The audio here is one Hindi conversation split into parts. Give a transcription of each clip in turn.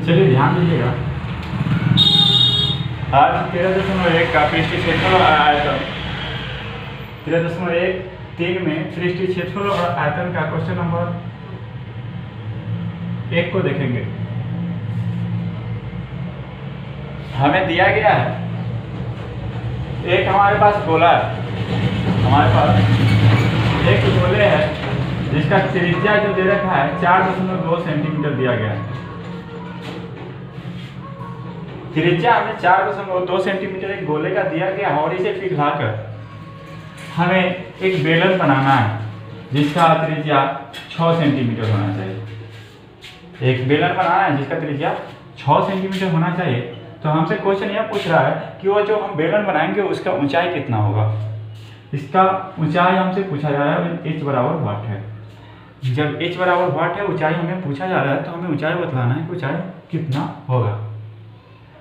चलिए ध्यान दीजिएगा, आज 13.1 का पृष्ठीय क्षेत्रफल और आयतन 13.13 में पृष्ठीय क्षेत्रफल और आयतन का क्वेश्चन नंबर 1 को देखेंगे। हमें दिया गया है एक हमारे पास गोला है, हमारे पास एक गोले है जिसका त्रिज्या जो दे रखा है 4.2 सेंटीमीटर दिया गया है। त्रिज्या हमें 4.2 सेंटीमीटर एक गोले का दिया गया और इसे पिघलाकर हमें एक बेलन बनाना है जिसका त्रिज्या 6 सेंटीमीटर होना चाहिए। एक बेलन बनाना है जिसका त्रिज्या 6 सेंटीमीटर होना चाहिए। तो हमसे क्वेश्चन यह पूछ रहा है कि वो जो हम बेलन बनाएंगे उसका ऊंचाई कितना होगा। इसका ऊंचाई हमसे पूछा जा रहा है, h बराबर वाट है। जब h बराबर वाट है, ऊंचाई हमें पूछा जा रहा है, तो हमें ऊंचाई बतलाना है कि ऊंचाई कितना होगा।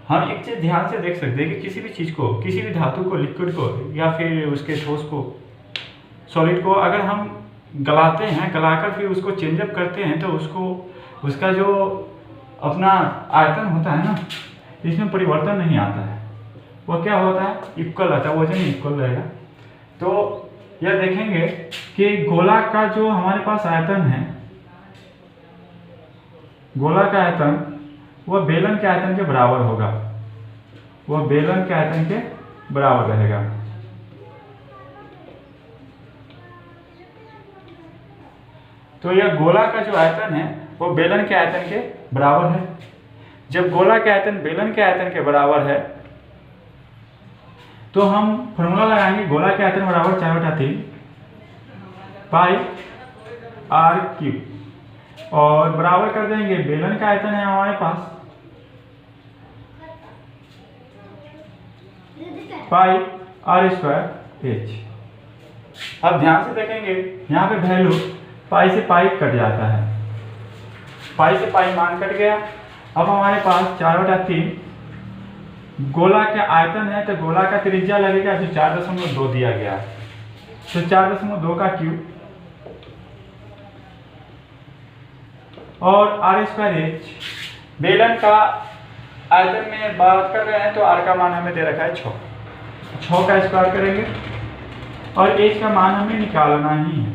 हम एक चीज़ ध्यान से देख सकते हैं कि किसी भी चीज़ को, किसी भी धातु को, लिक्विड को या फिर उसके ठोस को, सॉलिड को अगर हम गलाते हैं, गलाकर फिर उसको चेंजअप करते हैं तो उसका जो अपना आयतन होता है ना, इसमें परिवर्तन नहीं आता है। वो क्या होता है, इक्वल रहता है, वजन इक्वल रहेगा। तो यह देखेंगे कि गोला का जो हमारे पास आयतन है, गोला का आयतन वह बेलन के आयतन के बराबर होगा, वह बेलन के आयतन के बराबर रहेगा। तो यह गोला का जो आयतन है वो बेलन के आयतन के बराबर है। जब गोला के आयतन बेलन के आयतन के बराबर है तो हम फॉर्मूला लगाएंगे, गोला के आयतन बराबर 4/3 पाई आर क्यूब, और बराबर कर देंगे बेलन का आयतन है हमारे पास पाई आर स्क्वायर एच। अब ध्यान से देखेंगे यहाँ पे वैल्यू पाई से पाई कट जाता है, पाई से पाई मान कट गया। अब हमारे पास 4/3 गोला का आयतन है तो गोला का त्रिज्या लगेगा जो 4.2 दिया गया है, तो 4.2 का क्यूब और आर स्क्वायर एच। बेलन का आयतन में बात कर रहे हैं तो आर का मान हमें दे रखा है 6 का स्क्वायर करेंगे और एच का मान हमें निकालना ही है।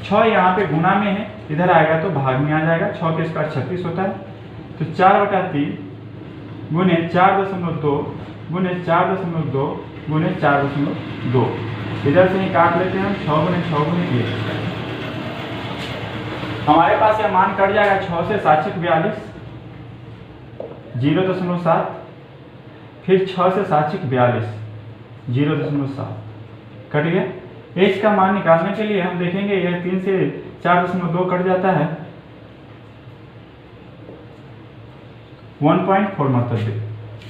6 यहाँ पे गुना में है, इधर आएगा तो भाग में आ जाएगा। 6 के स्क्वायर 36 होता है, तो 4/3 गुने 4.2 गुने 4.2 गुने 4.2, इधर से ही काट लेते हैं हम। 6 गुने 6 गुने 1, हमारे पास यह मान कट जाएगा। 6 से 7 42, 0.7, फिर 6 से 7 42, 0.7 कट गया। एच का मान निकालने के लिए हम देखेंगे यह 3 से 4.2 कट जाता है, 1.4 मतलब।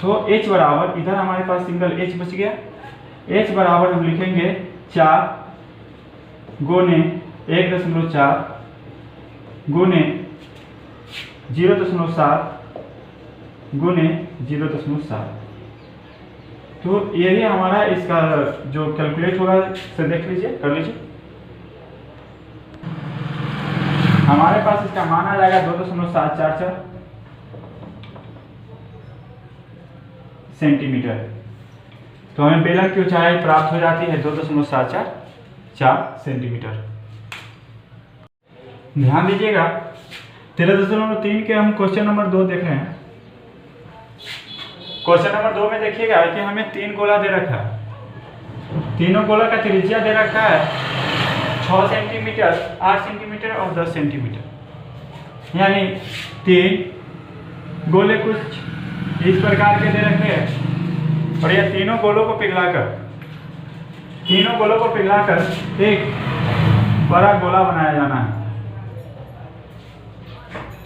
तो h बराबर, इधर हमारे पास सिंगल h बच गया। h बराबर हम लिखेंगे 4 गुने 1.4 गुने 0.7 गुने 0.7। तो यही हमारा इसका जो कैलकुलेट होगा से देख लीजिए, कर लीजिए। हमारे पास इसका मान आ जाएगा 2.744 सेंटीमीटर। तो हमें बेलन की ऊंचाई प्राप्त हो जाती है 2.744 सेंटीमीटर। ध्यान दीजिएगा 13.3 के हम क्वेश्चन नंबर 2 देख रहे हैं। क्वेश्चन नंबर 2 में देखिएगा कि हमें 3 गोला दे रखा है, तीनों गोला का त्रिज्या दे रखा है 6 सेंटीमीटर, 8 सेंटीमीटर और 10 सेंटीमीटर, यानी 3 गोले कुछ इस प्रकार के दे रखे हैं। और यह तीनों गोलों को पिघलाकर एक बड़ा गोला बनाया जाना है।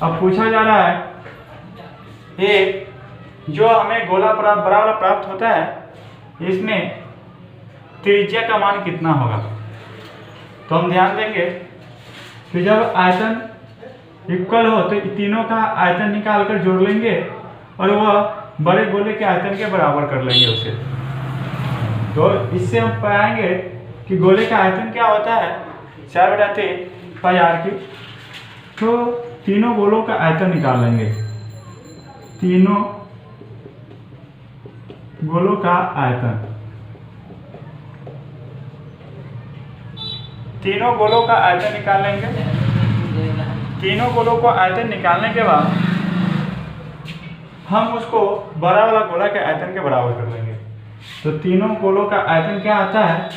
अब पूछा जा रहा है एक जो हमें गोला बड़ा प्राप्त होता है, इसमें त्रिज्या का मान कितना होगा। तो हम ध्यान देंगे कि जब आयतन इक्वल हो तो तीनों का आयतन निकाल कर जोड़ लेंगे और वह बड़े गोले के आयतन के बराबर कर लेंगे उसे। तो इससे हम पाएंगे कि गोले का आयतन क्या होता है, 4/3 पाई आर क्यूब। तो तीनों गोलों का आयतन निकाल लेंगे। तीनों गोलों का आयतन, तीनों गोलों का आयतन निकाल लेंगे। तीनों गोलों को आयतन निकालने के बाद हम उसको बड़ा वाला गोला के आयतन के बराबर कर लेंगे। तो तीनों गोलों का आयतन क्या आता है,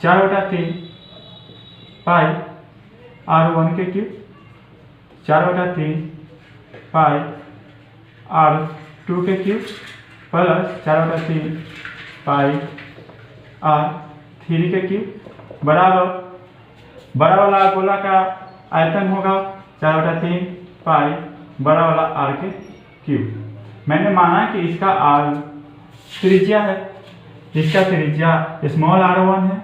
4/3 पाई r1 के क्यूब, 4/3 पाई r2 के क्यूब प्लस 4/3 पाई r3 के क्यूब बराबर बड़ा वाला गोला का आयतन होगा 4/3 पाई बड़ा वाला r के क्यूब। मैंने माना कि इसका r त्रिज्या है, इसका त्रिज्या स्मॉल r1 है,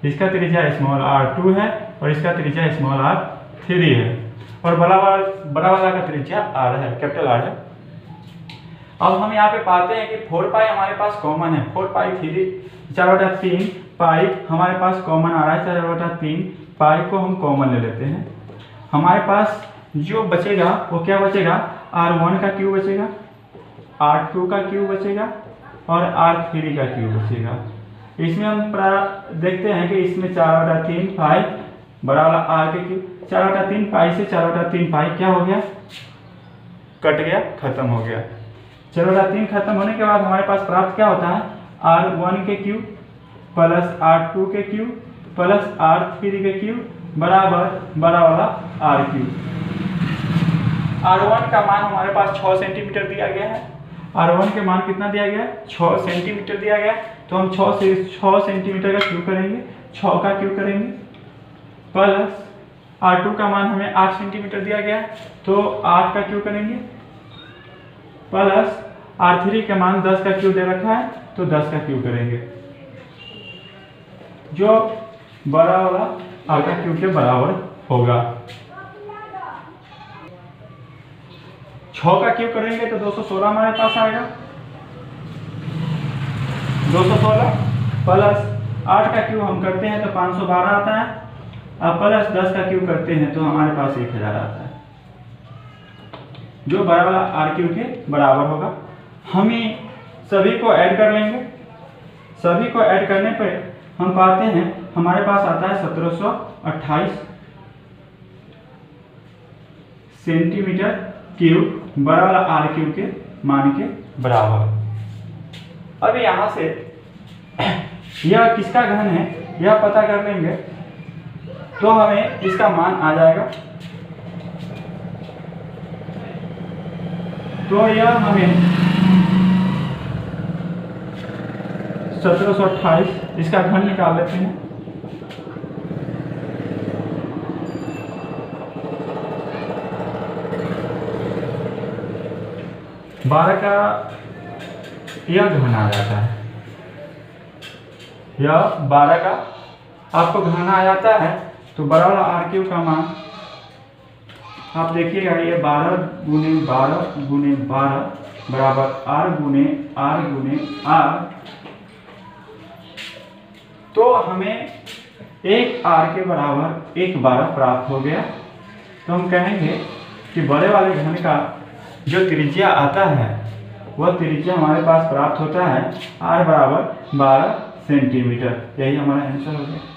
इसका त्रिज्या स्मॉल r2 है और इसका त्रिज्या स्मॉल r3 है और बड़ा वाला का त्रिज्या r है, कैपिटल R है। अब हम यहाँ पे पाते हैं कि 4 पाई हमारे पास कॉमन है, 4 पाई 4/3 पाई हमारे पास कॉमन आ रहा है, 4/3 पाई को हम कॉमन ले लेते हैं। हमारे पास जो बचेगा वो क्या बचेगा, r1 का क्यूब बचेगा, r2 का क्यूब बचेगा और r3 का क्यूब बचेगा। इसमें हम देखते हैं कि इसमें 4/3 पाई बड़ा वाला r के क्यूब, 4/3 पाई से 4/3 पाई क्या हो गया, कट गया, खत्म हो गया। 4/3 खत्म होने के बाद हमारे पास प्राप्त क्या होता है, r1 के क्यूब प्लस r2 के क्यूब प्लस r3 के क्यूब बराबर बड़ा वाला r क्यूब। r1 का मान हमारे पास 6 सेंटीमीटर दिया गया है, r1 के मान कितना दिया गया है, 6 सेंटीमीटर दिया गया है। तो हम 6 सेंटीमीटर का क्यूब करेंगे, 6 का क्यूब करेंगे प्लस r2 का मान हमें 8 सेंटीमीटर दिया गया है तो 8 का क्यूब करेंगे प्लस r3 का मान 10 का क्यूब दे रखा है तो 10 का क्यूब करेंगे, जो बड़ा वाला r का क्यूब के बराबर होगा। 6 का क्यूब करेंगे तो 216 हमारे पास आएगा, 216 प्लस 8 का क्यूब हम करते हैं तो 512 आता है, अब प्लस 10 का क्यूब करते हैं तो हमारे पास 1000 आता है, जो बड़ा वाला r क्यूब के बराबर होगा। हमें सभी को ऐड कर लेंगे, सभी को ऐड करने पर हम पाते हैं हमारे पास आता है 1728 सेंटीमीटर क्यूब बड़ा वाला r क्यूब के मान के बराबर। अब यहाँ से यह किसका घन है यह पता कर लेंगे तो हमें इसका मान आ जाएगा। तो यह हमें 1728 इसका घन निकाल लेते हैं। बारह का यह घन आ जाता है, यह 12 का आपको घन आ जाता है तो बड़ा वाला r क्यूब का मान आप देखिएगा, ये 12 गुने 12 गुने 12 बराबर r गुने r। तो हमें एक r के बराबर 1/12 प्राप्त हो गया। तो हम कहेंगे कि बड़े वाले घन का जो त्रिज्या आता है वह त्रिज्या हमारे पास प्राप्त होता है r बराबर 12 सेंटीमीटर। यही हमारा आंसर हो गया।